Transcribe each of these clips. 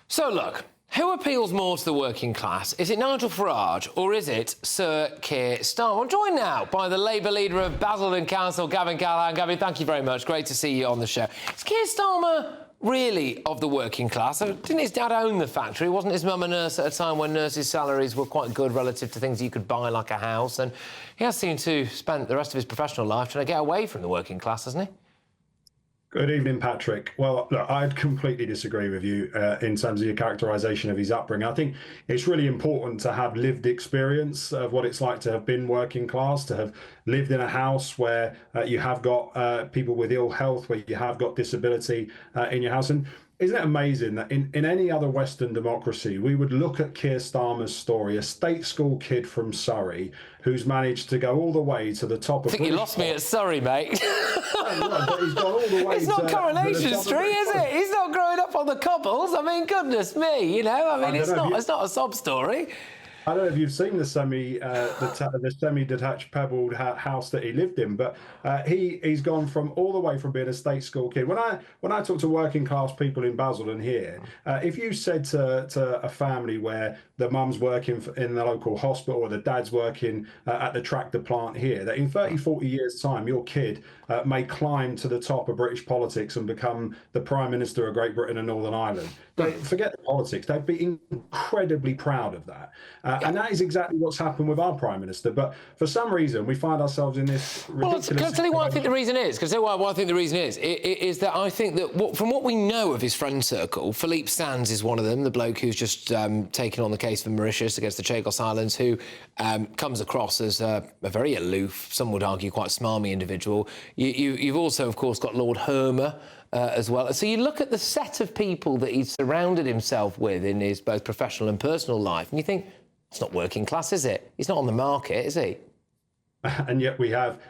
So look, who appeals more to the working class? Is it Nigel Farage or is it Sir Keir Starmer? I'm joined now by the Labour leader of Basildon Council, Gavin Callaghan. Gavin, thank you very much. Great to see you on the show. Is Keir Starmer really of the working class? Didn't his dad own the factory? Wasn't his mum a nurse at a time when nurses' salaries were quite good relative to things you could buy, like a house? And he has seemed to spend the rest of his professional life trying to get away from the working class, hasn't he? Good evening, Patrick. Well, look, I'd completely disagree with you in terms of your characterisation of his upbringing. I think it's really important to have lived experience of what it's like to have been working class, to have lived in a house where you have got people with ill health, where you have got disability in your house. And isn't it amazing that in any other Western democracy, we would look at Keir Starmer's story, a state school kid from Surrey who's managed to go all the way to the top of... I think you lost me at Surrey, mate. But he's gone all the way it's not Coronation Street, is it? He's not growing up on the cobbles. I mean, goodness me, you know? I mean, it's not a sob story. I don't know if you've seen the semi-detached pebbled house that he lived in, but he's gone from all the way from being a state school kid. When I talk to working class people in Basildon here, if you said to a family where the mum's working in the local hospital or the dad's working at the tractor plant here, that in 30, 40 years' time, your kid may climb to the top of British politics and become the Prime Minister of Great Britain and Northern Ireland. Forget the politics. They'd be incredibly proud of that. And that is exactly what's happened with our Prime Minister. But for some reason, we find ourselves in this ridiculous... Well, can I tell you what I think the reason is? Can I tell you what I think the reason is? Is that I think that from what we know of his friend circle, Philippe Sands is one of them, the bloke who's just taken on the case for Mauritius against the Chagos Islands, who comes across as a very aloof, some would argue quite smarmy individual. You've also, of course, got Lord Hermer, as well. So you look at the set of people that he's surrounded himself with in his both professional and personal life, and you think, it's not working class, is it? He's not on the market, is he? And yet we have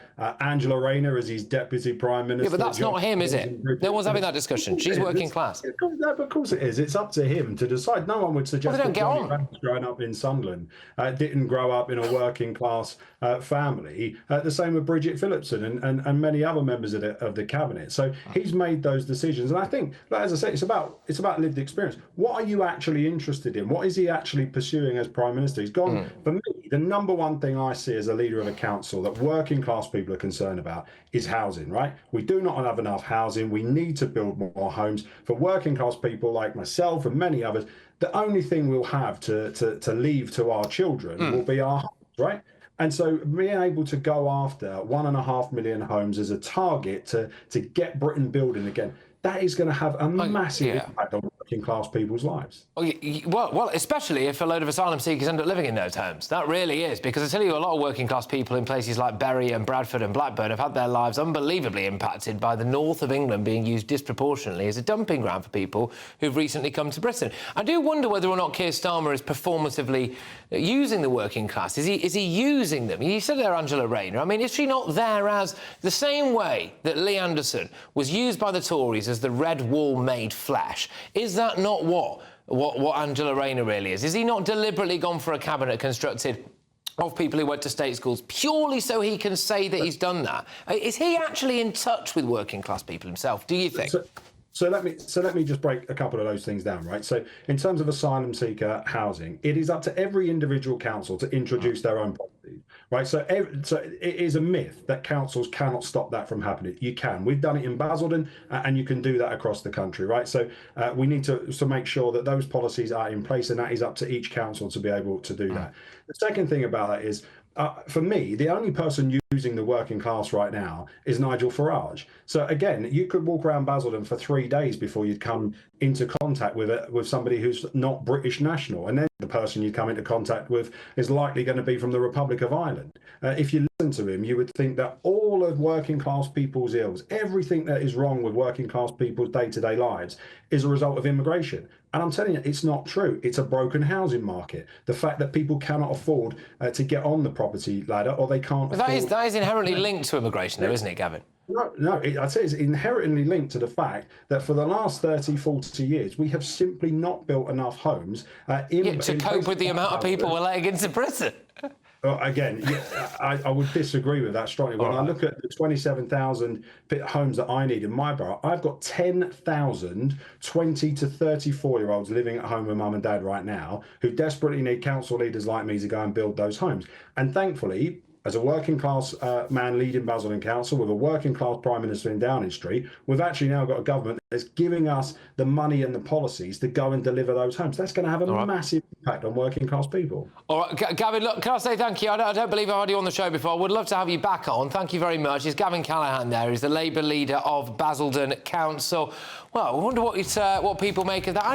Angela Rayner as his deputy prime minister. Yeah, but that's not him, is it? No one's having that discussion. She's working class. Of course it is. It's up to him to decide. No one would suggest that Johnny Banks, growing up in Sunderland, didn't grow up in a working class family. The same with Bridget Phillipson and many other members of the cabinet. So he's made those decisions. And I think, as I say, it's about lived experience. What are you actually interested in? What is he actually pursuing as prime minister? He's gone, for me, the number one thing I see as a leader of a council that working class people are concerned about is housing, right? We do not have enough housing. We need to build more homes for working class people like myself and many others. The only thing we'll have to leave to our children will be our homes, right? And so being able to go after 1.5 million homes as a target to get Britain building again, that is going to have a massive impact on working class people's lives. Well, especially if a load of asylum seekers end up living in those homes. That really is, because I tell you, a lot of working class people in places like Bury and Bradford and Blackburn have had their lives unbelievably impacted by the north of England being used disproportionately as a dumping ground for people who've recently come to Britain. I do wonder whether or not Keir Starmer is performatively using the working class. Is he using them? You said there, Angela Rayner. I mean, is she not there as the same way that Lee Anderson was used by the Tories as the red wall made flesh? Is that not what Angela Rayner really is? Is he not deliberately gone for a cabinet constructed of people who went to state schools purely so he can say that he's done that? Is he actually in touch with working class people himself, do you think? So let me just break a couple of those things down, right? So in terms of asylum seeker housing, it is up to every individual council to introduce their own policies, right? So it is a myth that councils cannot stop that from happening. You can. We've done it in Basildon, and you can do that across the country, right? So we need to make sure that those policies are in place, and that is up to each council to be able to do that. The second thing about that is, for me, the only person using the working class right now is Nigel Farage. So again, you could walk around Basildon for 3 days before you'd come into contact with somebody who's not British national, and then the person you come into contact with is likely going to be from the Republic of Ireland. If you listen to him, you would think that all of working class people's ills, everything that is wrong with working class people's day-to-day lives, is a result of immigration. And I'm telling you, it's not true. It's a broken housing market. The fact that people cannot afford to get on the property ladder, or they can't afford... That is inherently linked to immigration, though, isn't it, Gavin? No, I'd say it's inherently linked to the fact that for the last 30, 40 years, we have simply not built enough homes to cope with the amount of people we're letting into Britain. Again, yeah, I would disagree with that strongly. When I look at the 27,000 homes that I need in my borough, I've got 10,000 20 to 34-year-olds living at home with mum and dad right now who desperately need council leaders like me to go and build those homes. And thankfully, as a working class man leading Basildon Council with a working class Prime Minister in Downing Street, we've actually now got a government that's giving us the money and the policies to go and deliver those homes. That's going to have a massive impact on working class people. All right, Gavin, look, can I say thank you? I don't believe I've had you on the show before. I would love to have you back on. Thank you very much. It's Gavin Callaghan there. He's the Labour leader of Basildon Council. Well, I wonder what people make of that.